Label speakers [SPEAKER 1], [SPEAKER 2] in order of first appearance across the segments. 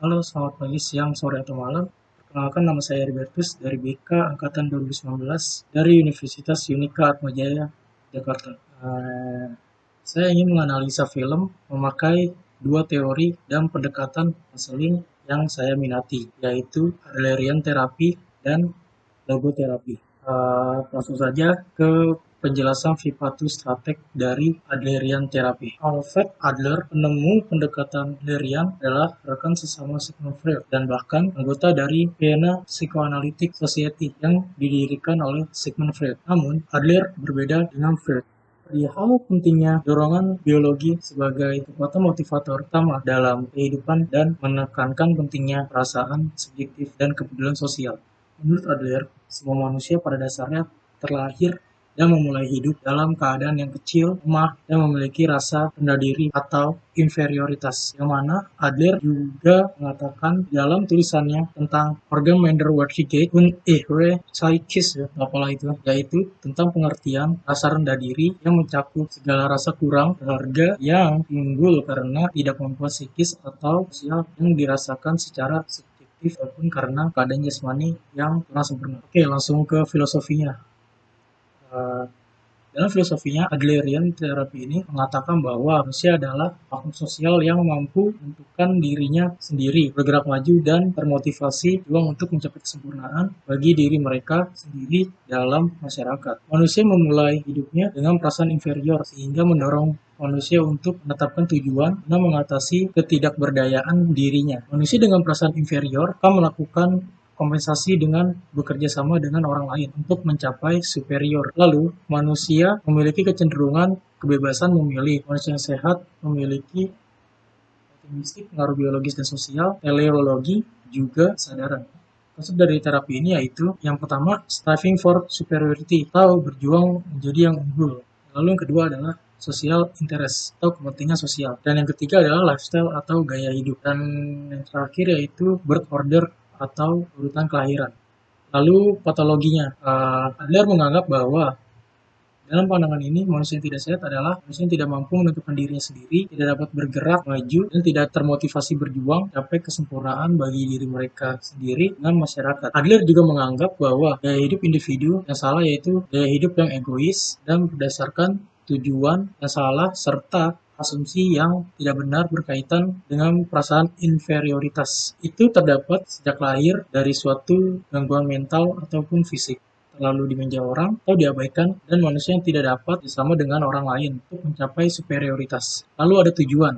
[SPEAKER 1] Halo, selamat pagi, siang, sore, atau malam. Perkenalkan, nama saya Heribertus dari BK Angkatan 2019 dari Universitas Unika Atmajaya, Jakarta. Saya ingin menganalisa film memakai dua teori dan pendekatan konseling yang saya minati, yaitu Adlerian Therapy dan logoterapi. Langsung saja ke penjelasan Vipatus Strateg dari Adlerian Therapy. Alfred Adler, penemu pendekatan Adlerian, adalah rekan sesama Sigmund Freud dan bahkan anggota dari Vienna Psychoanalytic Society yang didirikan oleh Sigmund Freud. Namun, Adler berbeda dengan Freud. Perihal pentingnya dorongan biologi sebagai kekuatan motivator utama dalam kehidupan dan menekankan pentingnya perasaan subjektif dan kepedulian sosial. Menurut Adler, semua manusia pada dasarnya terlahir dan memulai hidup dalam keadaan yang kecil, lemah, dan memiliki rasa rendah diri atau inferioritas. Yang mana Adler juga mengatakan dalam tulisannya tentang organ Minderwertigkeit und ihre Psychis, apalah itu, yaitu tentang pengertian rasa rendah diri yang mencakup segala rasa kurang berharga yang timbul karena tidak kemampuan psikis atau sosial yang dirasakan secara ataupun karena keadaan jasmani yang kurang sempurna. Oke, langsung ke filosofinya. Uh, Dalam filosofinya, Adlerian terapi ini mengatakan bahwa manusia adalah makhluk sosial yang mampu menentukan dirinya sendiri, bergerak maju dan termotivasi juang untuk mencapai kesempurnaan bagi diri mereka sendiri dalam masyarakat. Manusia memulai hidupnya dengan perasaan inferior sehingga mendorong manusia untuk menetapkan tujuan dan mengatasi ketidakberdayaan dirinya. Manusia dengan perasaan inferior akan melakukan kompensasi dengan bekerja sama dengan orang lain untuk mencapai superior. Lalu, manusia memiliki kecenderungan kebebasan memilih. Manusia yang sehat memiliki optimistik, pengaruh biologis dan sosial, teleologi, juga kesadaran. Konsep dari terapi ini yaitu yang pertama, striving for superiority atau berjuang menjadi yang unggul. Lalu yang kedua adalah social interest atau kepentingan sosial. Dan yang ketiga adalah lifestyle atau gaya hidup. Dan yang terakhir yaitu birth order atau urutan kelahiran. Lalu patologinya, Adler menganggap bahwa dalam pandangan ini, manusia yang tidak sehat adalah manusia yang tidak mampu menentukan dirinya sendiri, tidak dapat bergerak maju, dan tidak termotivasi berjuang sampai kesempurnaan bagi diri mereka sendiri dan masyarakat. Adler juga menganggap bahwa gaya hidup individu yang salah yaitu gaya hidup yang egois dan berdasarkan tujuan yang salah serta asumsi yang tidak benar berkaitan dengan perasaan inferioritas. Itu terdapat sejak lahir dari suatu gangguan mental ataupun fisik, terlalu dimenja orang atau diabaikan, dan manusia yang tidak dapat bersama dengan orang lain untuk mencapai superioritas. Lalu ada tujuan.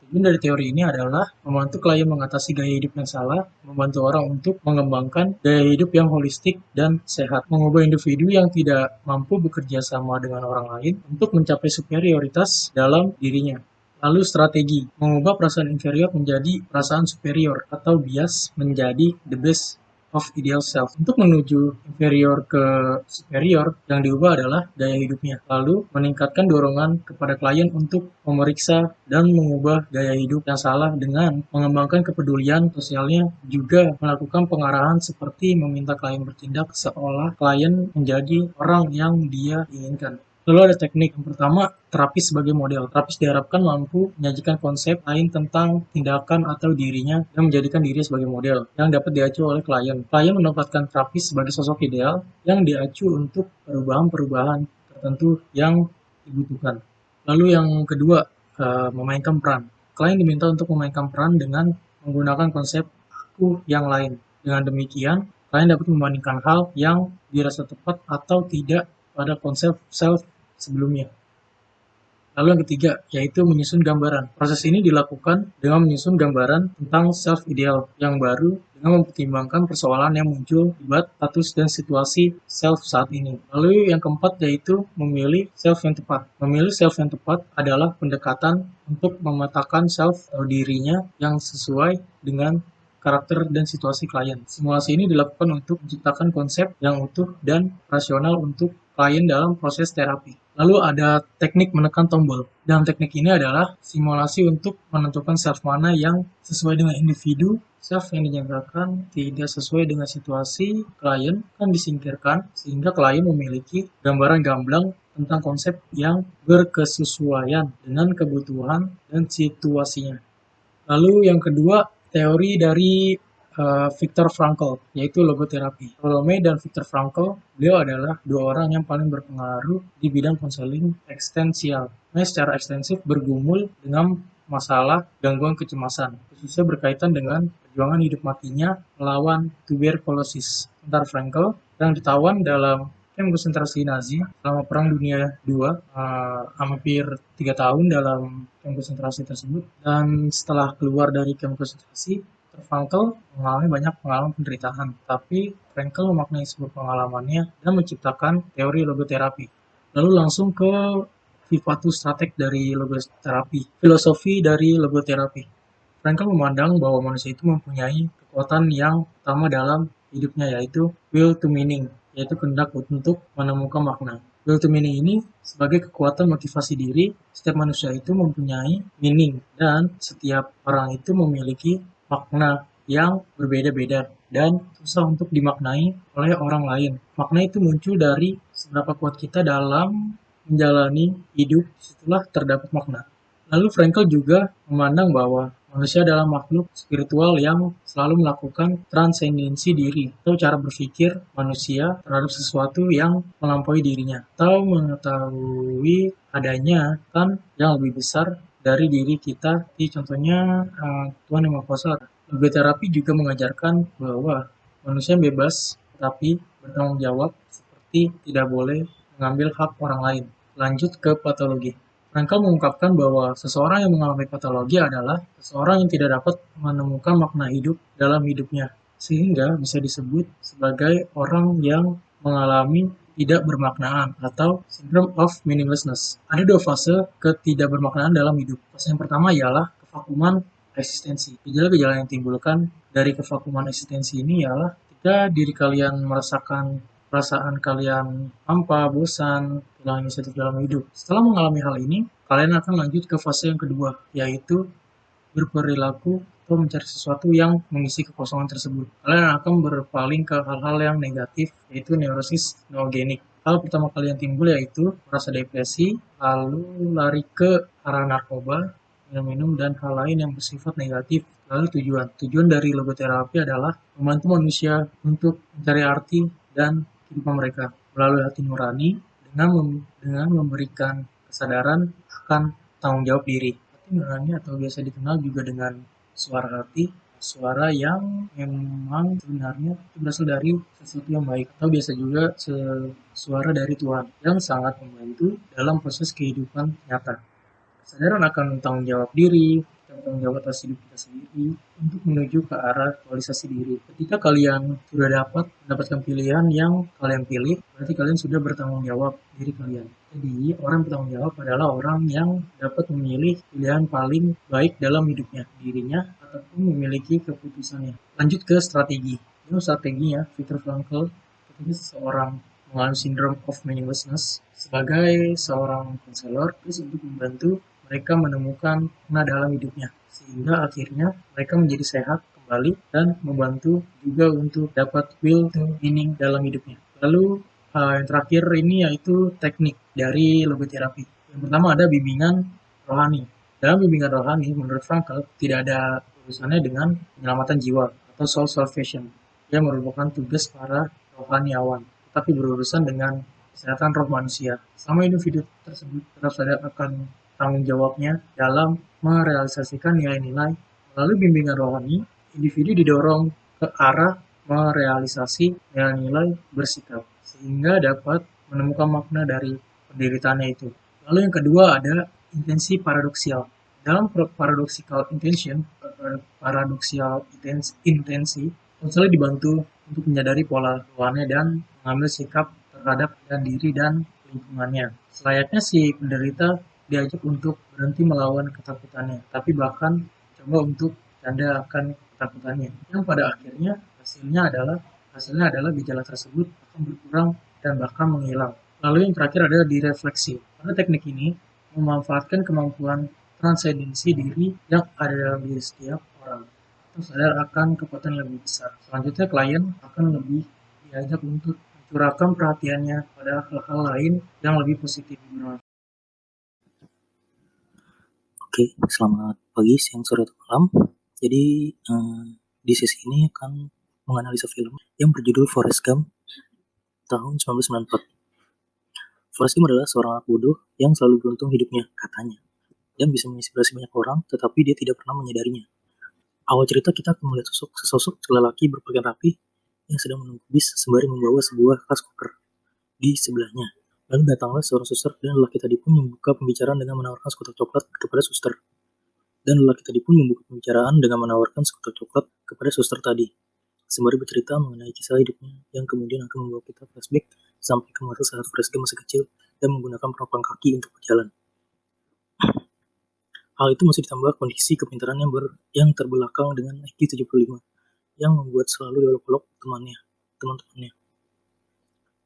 [SPEAKER 1] Tujuan dari teori ini adalah membantu klien mengatasi gaya hidup yang salah, membantu orang untuk mengembangkan gaya hidup yang holistik dan sehat, mengubah individu yang tidak mampu bekerja sama dengan orang lain untuk mencapai superioritas dalam dirinya. Lalu strategi, mengubah perasaan inferior menjadi perasaan superior atau bias menjadi the best of ideal self. Untuk menuju inferior ke superior, yang diubah adalah gaya hidupnya. Lalu meningkatkan dorongan kepada klien untuk memeriksa dan mengubah gaya hidup yang salah dengan mengembangkan kepedulian sosialnya, juga melakukan pengarahan seperti meminta klien bertindak seolah klien menjadi orang yang dia inginkan. Lalu ada teknik. Yang pertama, terapis sebagai model. Terapis diharapkan mampu menyajikan konsep lain tentang tindakan atau dirinya dan menjadikan diri sebagai model yang dapat diacu oleh klien. Klien menempatkan terapis sebagai sosok ideal yang diacu untuk perubahan-perubahan tertentu yang dibutuhkan. Lalu yang kedua, memainkan peran. Klien diminta untuk memainkan peran dengan menggunakan konsep aku yang lain. Dengan demikian, klien dapat membandingkan hal yang dirasa tepat atau tidak pada konsep self sebelumnya. Lalu yang ketiga, yaitu menyusun gambaran. Proses ini dilakukan dengan menyusun gambaran tentang self-ideal yang baru dengan mempertimbangkan persoalan yang muncul akibat status dan situasi self saat ini. Lalu yang keempat, yaitu memilih self yang tepat. Memilih self yang tepat adalah pendekatan untuk memetakan self atau dirinya yang sesuai dengan karakter dan situasi klien. Simulasi ini dilakukan untuk menciptakan konsep yang utuh dan rasional untuk klien dalam proses terapi. Lalu ada teknik menekan tombol. Dalam teknik ini adalah simulasi untuk menentukan self mana yang sesuai dengan individu, self yang dinyatakan tidak sesuai dengan situasi klien akan disingkirkan sehingga klien memiliki gambaran gamblang tentang konsep yang berkesesuaian dengan kebutuhan dan situasinya. Lalu yang kedua, teori dari Viktor Frankl, yaitu logoterapi. Rolome dan Viktor Frankl, beliau adalah dua orang yang paling berpengaruh di bidang konseling eksistensial. Mereka secara ekstensif bergumul dengan masalah gangguan kecemasan, khususnya berkaitan dengan perjuangan hidup matinya melawan tuberkulosis. Sementara Frankl yang ditawan dalam kamp konsentrasi Nazi selama Perang Dunia II, hampir 3 tahun dalam kamp konsentrasi tersebut, dan setelah keluar dari kamp konsentrasi, Frankl mengalami banyak pengalaman penderitaan, tapi Frankl memaknai sebuah pengalamannya dan menciptakan teori logoterapi. Lalu langsung ke Vivatus Stratek dari logoterapi, filosofi dari logoterapi. Frankl memandang bahwa manusia itu mempunyai kekuatan yang utama dalam hidupnya, yaitu will to meaning, yaitu kehendak untuk menemukan makna. Will to meaning ini sebagai kekuatan motivasi diri, setiap manusia itu mempunyai meaning, dan setiap orang itu memiliki makna yang berbeda-beda dan susah untuk dimaknai oleh orang lain. Makna itu muncul dari seberapa kuat kita dalam menjalani hidup, setelah terdapat makna. Lalu Frankl juga memandang bahwa manusia adalah makhluk spiritual yang selalu melakukan transendensi diri atau cara berpikir manusia terhadap sesuatu yang melampaui dirinya atau mengetahui adanya kan yang lebih besar dari diri kita. Di contohnya Tuhan Yang Maha Kuasa. Logoterapi juga mengajarkan bahwa manusia bebas tapi bertanggung jawab, seperti tidak boleh mengambil hak orang lain. Lanjut ke patologi. Frankl mengungkapkan bahwa seseorang yang mengalami patologi adalah seseorang yang tidak dapat menemukan makna hidup dalam hidupnya, sehingga bisa disebut sebagai orang yang mengalami tidak bermaknaan atau syndrome of meaninglessness. Ada dua fase ketidakbermaknaan dalam hidup. Fase yang pertama ialah kevakuman eksistensi. Gejala-gejala yang timbulkan dari kevakuman eksistensi ini ialah ketika diri kalian merasakan perasaan kalian hampa, bosan, kehilangan inisiatif dalam hidup. Setelah mengalami hal ini, kalian akan lanjut ke fase yang kedua, yaitu berperilaku atau mencari sesuatu yang mengisi kekosongan tersebut. Kalian akan berpaling ke hal-hal yang negatif, yaitu neurosis neogenik. Hal pertama kali yang timbul yaitu merasa depresi, lalu lari ke arah narkoba, minum-minum, dan hal lain yang bersifat negatif. Lalu tujuan dari logoterapi adalah membantu manusia untuk mencari arti dan kehidupan mereka melalui hati nurani dengan memberikan kesadaran akan tanggung jawab diri. Hati nurani atau biasa dikenal juga dengan suara hati, suara yang memang sebenarnya berasal dari sesuatu yang baik, atau biasa juga suara dari Tuhan yang sangat membantu dalam proses kehidupan nyata. Kesadaran akan tanggung jawab diri, tanggung jawab atas hidup kita sendiri untuk menuju ke arah realisasi diri. Ketika kalian sudah mendapatkan pilihan yang kalian pilih, berarti kalian sudah bertanggung jawab diri kalian. Jadi, orang bertanggung jawab adalah orang yang dapat memilih pilihan paling baik dalam hidupnya, dirinya, ataupun memiliki keputusannya. Lanjut ke strategi. Ini strateginya, Viktor Frankl, ketika seseorang mengalami syndrome of meaninglessness sebagai seorang konselor, terus untuk membantu mereka menemukan makna dalam hidupnya, sehingga akhirnya mereka menjadi sehat kembali dan membantu juga untuk dapat will to meaning dalam hidupnya. Lalu yang terakhir ini yaitu teknik dari logoterapi. Yang pertama ada bimbingan rohani. Dalam bimbingan rohani, menurut Frankl, tidak ada urusannya dengan penyelamatan jiwa atau soul salvation yang merupakan tugas para rohaniawan, tapi berurusan dengan kesehatan roh manusia. Selama individu tersebut tetap sadar akan tanggung jawabnya dalam merealisasikan nilai-nilai. Melalui bimbingan rohani, individu didorong ke arah merealisasi nilai-nilai bersikap, sehingga dapat menemukan makna dari penderitaannya itu. Lalu yang kedua ada intensi paradoksial. Dalam paradoxical intensi, konselor dibantu untuk menyadari pola rohani dan mengambil sikap terhadap diri dan lingkungannya. Selayaknya si penderita diajak untuk berhenti melawan ketakutannya, tapi bahkan coba untuk canda akan ketakutannya. Yang pada akhirnya hasilnya adalah gejala tersebut akan berkurang dan bahkan menghilang. Lalu yang terakhir adalah direfleksi. Pada teknik ini memanfaatkan kemampuan transendensi diri yang ada dalam diri setiap orang atau sadar akan kekuatan yang lebih besar. Selanjutnya klien akan lebih diajak untuk mencurahkan perhatiannya pada hal-hal lain yang lebih positif.
[SPEAKER 2] Oke, selamat pagi, siang, sore, atau malam. Jadi di sesi ini akan menganalisa film yang berjudul Forrest Gump tahun 1994. Forrest Gump adalah seorang anak bodoh yang selalu beruntung hidupnya, katanya, dan bisa menginspirasi banyak orang, tetapi dia tidak pernah menyadarinya. Awal cerita kita akan melihat sesosok lelaki berpakaian rapi yang sedang menunggu bis sembari membawa sebuah tas koper di sebelahnya. Lalu datanglah seorang suster dan lelaki tadi pun membuka pembicaraan dengan menawarkan sekotak coklat kepada suster. Dan lelaki tadi pun membuka pembicaraan dengan menawarkan sekotak coklat kepada suster tadi. Sembari bercerita mengenai kisah hidupnya yang kemudian akan membawa kita flashback sampai ke masa saat Forrest Gump masih kecil dan menggunakan penopang kaki untuk berjalan. Hal itu masih ditambah kondisi kepintaran yang terbelakang dengan IQ 75 yang membuat selalu diolok-olok teman-temannya.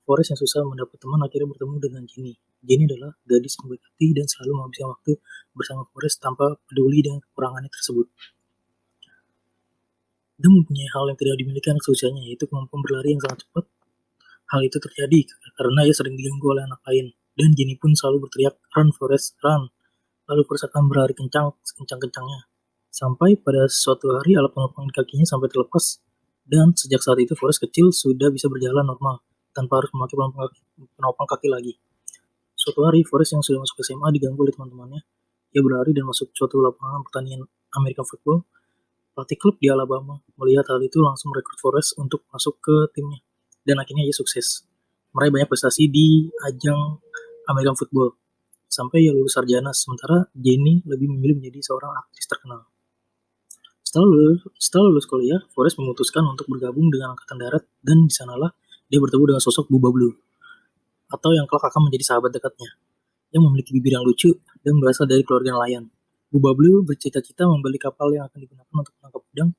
[SPEAKER 2] Forrest yang susah mendapat teman akhirnya bertemu dengan Jenny. Jenny adalah gadis yang baik hati dan selalu menghabiskan waktu bersama Forrest tanpa peduli dengan kekurangannya tersebut. Dia mempunyai hal yang tidak dimiliki anak seusianya, yaitu kemampuan berlari yang sangat cepat. Hal itu terjadi karena ia sering diganggu oleh anak lain, dan Jenny pun selalu berteriak, "Run, Forrest, run!" Lalu Forrest akan berlari kencang-kencangnya. Sampai pada suatu hari alat penopang di kakinya sampai terlepas, dan sejak saat itu Forrest kecil sudah bisa berjalan normal, tanpa harus memakai penopang kaki lagi. Suatu hari, Forrest yang sudah masuk SMA diganggu oleh teman-temannya. Ia berlari dan masuk suatu lapangan pertandingan American Football. Pelatih klub di Alabama melihat hal itu langsung merekrut Forrest untuk masuk ke timnya. Dan akhirnya ia sukses. Meraih banyak prestasi di ajang American Football. Sampai ia lulus sarjana, sementara Jenny lebih memilih menjadi seorang aktris terkenal. Setelah lulus kuliah, Forrest memutuskan untuk bergabung dengan Angkatan Darat dan di sanalah dia bertemu dengan sosok Bubba Blue, atau yang kelak akan menjadi sahabat dekatnya, yang memiliki bibir yang lucu dan berasal dari keluarga nelayan. Bubba Blue bercita-cita membeli kapal yang akan digunakan untuk menangkap udang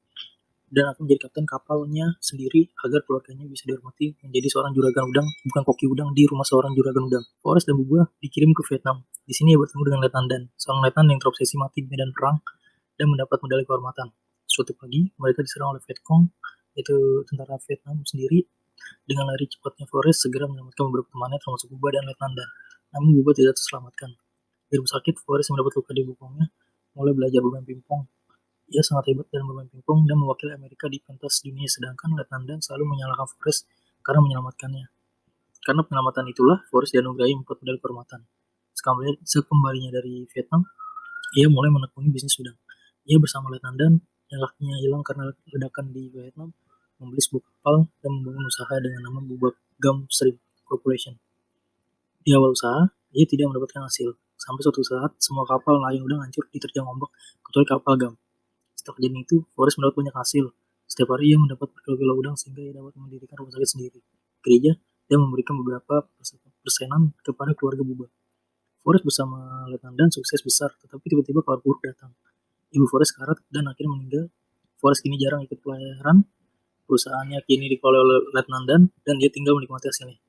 [SPEAKER 2] dan akan menjadi kapten kapalnya sendiri agar keluarganya bisa dihormati menjadi seorang juragan udang, bukan koki udang di rumah seorang juragan udang. Forrest dan Bubba dikirim ke Vietnam. Di sini ia bertemu dengan Letnan Dan, seorang letnan yang terobsesi mati di medan perang dan mendapat medali kehormatan. Suatu pagi, mereka diserang oleh Vietcong, yaitu tentara Vietnam sendiri. Dengan lari cepatnya, Forrest segera menyelamatkan beberapa temannya termasuk Bubba dan Letnan Dan. Namun Bubba tidak terselamatkan. Di rumah sakit, Forrest yang mendapat luka di bokongnya mulai belajar bermain pingpong. Ia sangat hebat dalam bermain pingpong dan mewakili Amerika di pentas dunia, sedangkan Letnan Dan selalu menyalahkan Forrest karena menyelamatkannya. Karena penyelamatan itulah, Forrest dianugerahi 4 medali kehormatan. Sekembalinya dari Vietnam, ia mulai menekuni bisnis udang. Ia bersama Letnan Dan yang kakinya hilang karena ledakan di Vietnam membeli sebuah kapal dan membangun usaha dengan nama Bubba Gump Shrimp Corporation. Di awal usaha, ia tidak mendapatkan hasil. Sampai suatu saat, semua kapal nelayan udang hancur diterjang ombak, kecuali kapal Gump. Setelah kejadian itu, Forrest mendapat banyak hasil. Setiap hari ia mendapat berkilo-kilo udang sehingga ia dapat mendirikan rumah sakit sendiri, gereja, dan memberikan beberapa persenan kepada keluarga Bubba. Forrest bersama Letnan Dan sukses besar, tetapi tiba-tiba kabar buruk datang. Ibu Forrest karat dan akhirnya meninggal. Forrest kini jarang ikut pelayaran. Perusahaannya kini dikelola oleh Letnan Dan dia tinggal menikmati hasilnya.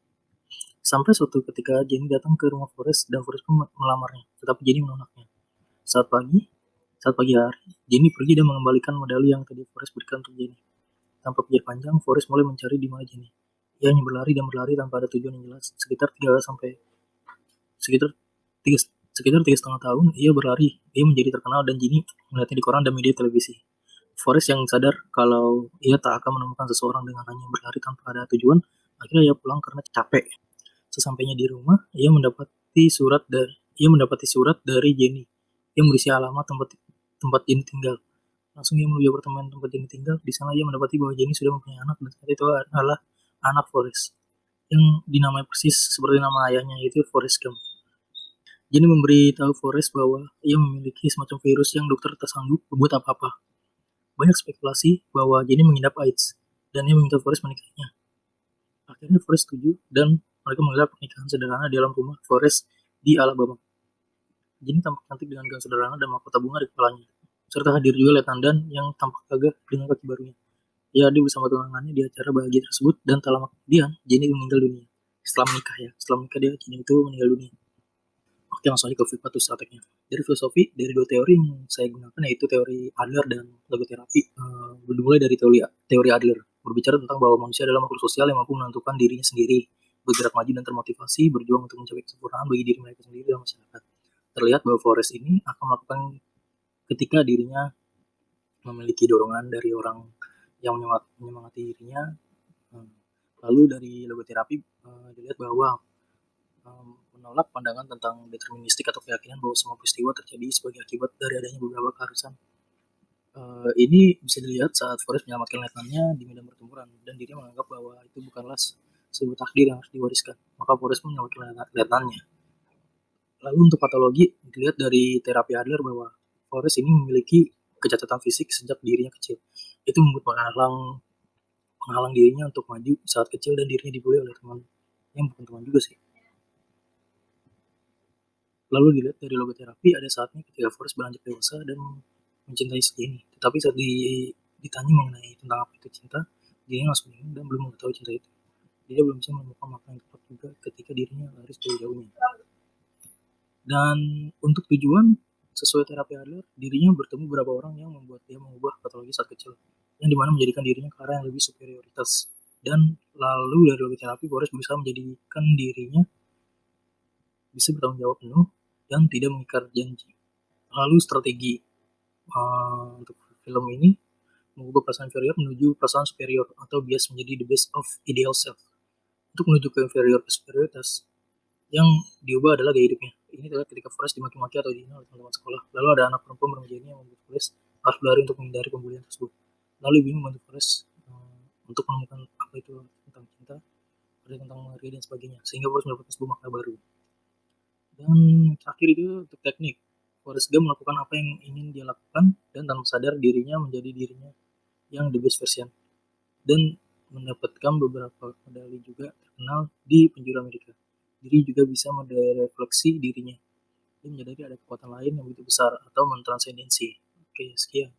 [SPEAKER 2] Sampai suatu ketika Jenny datang ke rumah Forrest dan Forrest pun melamarnya, tetapi Jenny menolaknya. Saat pagi hari, Jenny pergi dan mengembalikan medali yang tadi Forrest berikan untuk Jenny. Tanpa pikir panjang, Forrest mulai mencari di mana Jenny. Ia hanya berlari dan berlari tanpa ada tujuan yang jelas. Sekitar 3,5 tahun, ia berlari. Ia menjadi terkenal dan Jenny melihatnya di koran dan media televisi. Forrest yang sadar kalau ia tak akan menemukan seseorang dengan hanya berlari tanpa ada tujuan, akhirnya ia pulang karena capek. Sesampainya di rumah, ia mendapati surat dari Jenny yang berisi alamat tempat Jenny tinggal. Langsung ia menuju apartemen tempat Jenny tinggal. Di sana ia mendapati bahwa Jenny sudah mempunyai anak dan saat itu adalah anak Forrest yang dinamai persis seperti nama ayahnya, yaitu Forrest Gump. Jenny memberitahu Forrest bahwa ia memiliki semacam virus yang dokter tak sanggup berbuat apa-apa. Banyak spekulasi bahwa Jenny mengidap AIDS dan ia meminta Forrest menikahinya. Akhirnya Forrest setuju dan mereka menggelar pernikahan sederhana di dalam rumah Forrest di Alabama. Jenny tampak cantik dengan gaun sederhana dan mahkota bunga di kepalanya. Serta hadir juga Letnan Dan yang tampak gagah dengan kaki barunya. Ia hadir bersama tunangannya di acara bahagia tersebut dan tak lama kemudian Jenny meninggal dunia. Setelah menikah Jenny itu meninggal dunia. Oke, langsung aja ke Vipatus Strategnya. Dari filosofi, dari dua teori yang saya gunakan yaitu teori Adler dan logoterapi. Dimulai dari teori Adler, berbicara tentang bahwa manusia adalah makhluk sosial yang mampu menentukan dirinya sendiri, bergerak maju dan termotivasi, berjuang untuk mencapai kesempurnaan bagi diri mereka sendiri dan masyarakat. Terlihat bahwa Forrest ini akan melakukan ketika dirinya memiliki dorongan dari orang yang menyemangati dirinya. Lalu dari logoterapi dilihat bahwa menolak pandangan tentang deterministik atau keyakinan bahwa semua peristiwa terjadi sebagai akibat dari adanya beberapa keharusan. Ini bisa dilihat saat Forrest menyelamatkan letnan-nya di medan pertempuran dan dirinya menganggap bahwa itu bukanlah sebuah takdir yang harus diwariskan. Maka Forrest pun menyelamatkan letnan-nya. Lalu untuk patologi dilihat dari terapi Adler bahwa Forrest ini memiliki kecacatan fisik sejak dirinya kecil. Itu membuat menghalang dirinya untuk maju saat kecil dan dirinya dibully oleh teman yang bukan teman juga sih. Lalu dilihat dari logoterapi ada saatnya ketika Forrest beranjak dewasa dan mencintai si Jenny. Tetapi saat ditanya mengenai tentang apa itu cinta, dirinya langsung bingung dan belum mengetahui cinta itu. Dia belum bisa menemukan makna yang tepat juga ketika dirinya lari jauh-jauhnya. Dan untuk tujuan sesuai terapi Adler, dirinya bertemu beberapa orang yang membuat dia mengubah patologi saat kecil, yang dimana menjadikan dirinya ke arah yang lebih superioritas. Dan lalu dari logoterapi, Forrest berusaha menjadikan dirinya bisa bertanggung jawab penuh dan tidak mengikat janji. Lalu strategi untuk film ini mengubah perasaan inferior menuju perasaan superior atau bias menjadi the best of ideal self. Untuk menuju ke inferior ke superioritas, yang diubah adalah gaya hidupnya. Ini adalah ketika Forrest dimaki-maki atau dihina oleh teman-teman sekolah. Lalu ada anak perempuan bermajikannya yang membuat Forrest harus berlari untuk menghindari pembulian tersebut. Lalu ibunya membantu Forrest untuk menemukan apa itu tentang cinta, ada tentang menghargai dan sebagainya. Sehingga Forrest mendapatkan sebuah makna baru. Dan terakhir itu untuk teknik. Forrest Gump melakukan apa yang ingin dia lakukan dan tanpa sadar dirinya menjadi dirinya yang the best version. Dan mendapatkan beberapa medali juga terkenal di penjuru Amerika. Diri juga bisa merefleksi dirinya. Dia menyadari ada kekuatan lain yang begitu besar atau mentranscendensi. Oke, sekian.